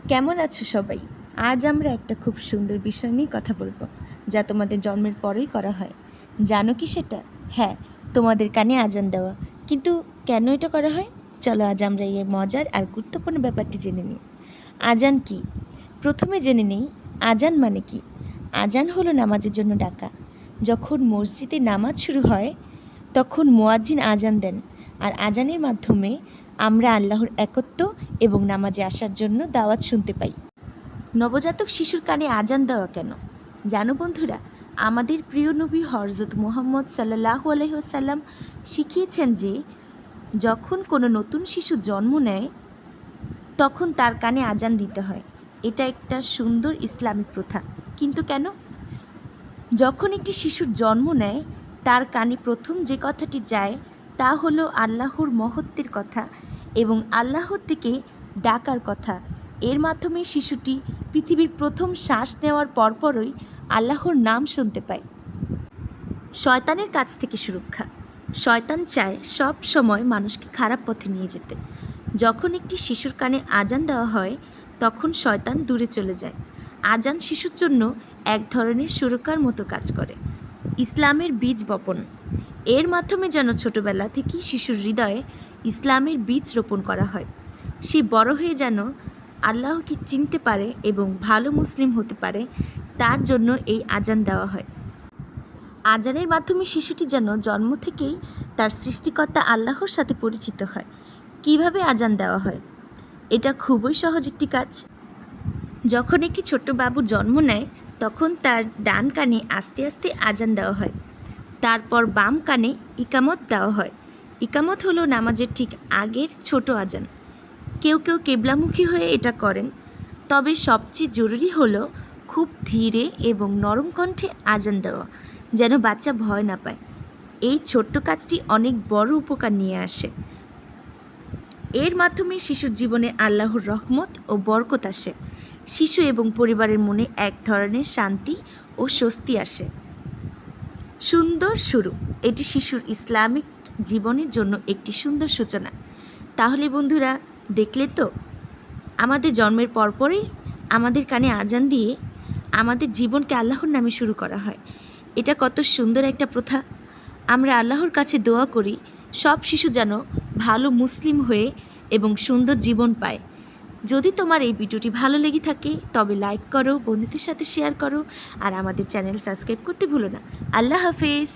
কেমন আছো সবাই? আজ আমরা একটা খুব সুন্দর বিষয় নিয়ে কথা বলবো, যা তোমাদের জন্মের পরেই করা হয়। জানো কি সেটা? হ্যাঁ, তোমাদের কানে আজান দেওয়া। কিন্তু কেন এটা করা হয়? চলো আজ আমরা এই মজার আর গুরুত্বপূর্ণ ব্যাপারটি জেনে নিই। আজান কি? প্রথমে জেনে নিই আজান মানে কি। আজান হলো নামাজের জন্য ডাকা। যখন মসজিদে নামাজ শুরু হয় তখন মুয়াজ্জিন আজান দেন, আর আজানের মাধ্যমে আমরা আল্লাহর একত্ব এবং নামাজে আসার জন্য দাওয়াত শুনতে পাই। নবজাতক শিশুর কানে আজান দেওয়া কেন? জানো বন্ধুরা, আমাদের প্রিয় নবী হযরত মুহাম্মদ সাল্লাল্লাহু আলাইহি ওয়াসাল্লাম শিখিয়েছেন যে যখন কোনো নতুন শিশু জন্ম নেয় তখন তার কানে আজান দিতে হয়। এটা একটা সুন্দর ইসলামিক প্রথা। কিন্তু কেন? যখন একটি শিশুর জন্ম নেয় তার কানে প্রথম যে কথাটি যায় তা হলো আল্লাহর মহত্বের কথা এবং আল্লাহর দিকে ডাকার কথা। এর মাধ্যমে শিশুটি পৃথিবীর প্রথম শ্বাস নেওয়ার পরপরই আল্লাহর নাম শুনতে পায়। শয়তানের কাছ থেকে সুরক্ষা। শয়তান চায় সব সময় মানুষকে খারাপ পথে নিয়ে যেতে। যখন একটি শিশুর কানে আজান দেওয়া হয় তখন শয়তান দূরে চলে যায়। আজান শিশুর জন্য এক ধরনের সুরক্ষার মতো কাজ করে। ইসলামের বীজ বপন। এর মাধ্যমে যেন ছোটবেলা থেকেই শিশুর হৃদয়ে ইসলামের বীজ রোপণ করা হয়। সে বড় হয়ে যেন আল্লাহকে চিনতে পারে এবং ভালো মুসলিম হতে পারে, তার জন্য এই আজান দেওয়া হয়। আজানের মাধ্যমে শিশুটি যেন জন্ম থেকেই তার সৃষ্টিকর্তা আল্লাহর সাথে পরিচিত হয়। কিভাবে আজান দেওয়া হয়? এটা খুবই সহজ একটি কাজ। যখন একটি ছোট্ট বাবু জন্ম নেয় তখন তার ডান কানে আস্তে আস্তে আজান দেওয়া হয়। তারপর বাম কানে ইকামত দেওয়া হয়। ইকামত হলো নামাজের ঠিক আগের ছোট আজান। কেউ কেউ কেবলামুখী হয়ে এটা করেন, তবে সবচেয়ে জরুরি হলো খুব ধীরে এবং নরম কণ্ঠে আজান দেওয়া, যেন বাচ্চা ভয় না পায়। এই ছোট্ট কাজটি অনেক বড় উপকার নিয়ে আসে। এর মাধ্যমে শিশুর জীবনে আল্লাহর রহমত ও বরকত আসে। শিশু এবং পরিবারের মনে এক ধরনের শান্তি ও স্বস্তি আসে। সুন্দর শুরু। এটি শিশুর ইসলামিক জীবনের জন্য একটি সুন্দর সূচনা। তাহলে বন্ধুরা, দেখলে তো, আমাদের জন্মের পরপরই আমাদের কানে আজান দিয়ে আমাদের জীবনকে আল্লাহর নামে শুরু করা হয়। এটা কত সুন্দর একটা প্রথা। আমরা আল্লাহর কাছে দোয়া করি সব শিশু যেন ভালো মুসলিম হয়ে এবং সুন্দর জীবন পায়। যদি তোমার এই ভিডিওটি ভালো লেগে থাকে তবে লাইক করো, বন্ধুদের সাথে শেয়ার করো, আর আমাদের চ্যানেল সাবস্ক্রাইব করতে ভুলো না। আল্লাহ হাফেজ।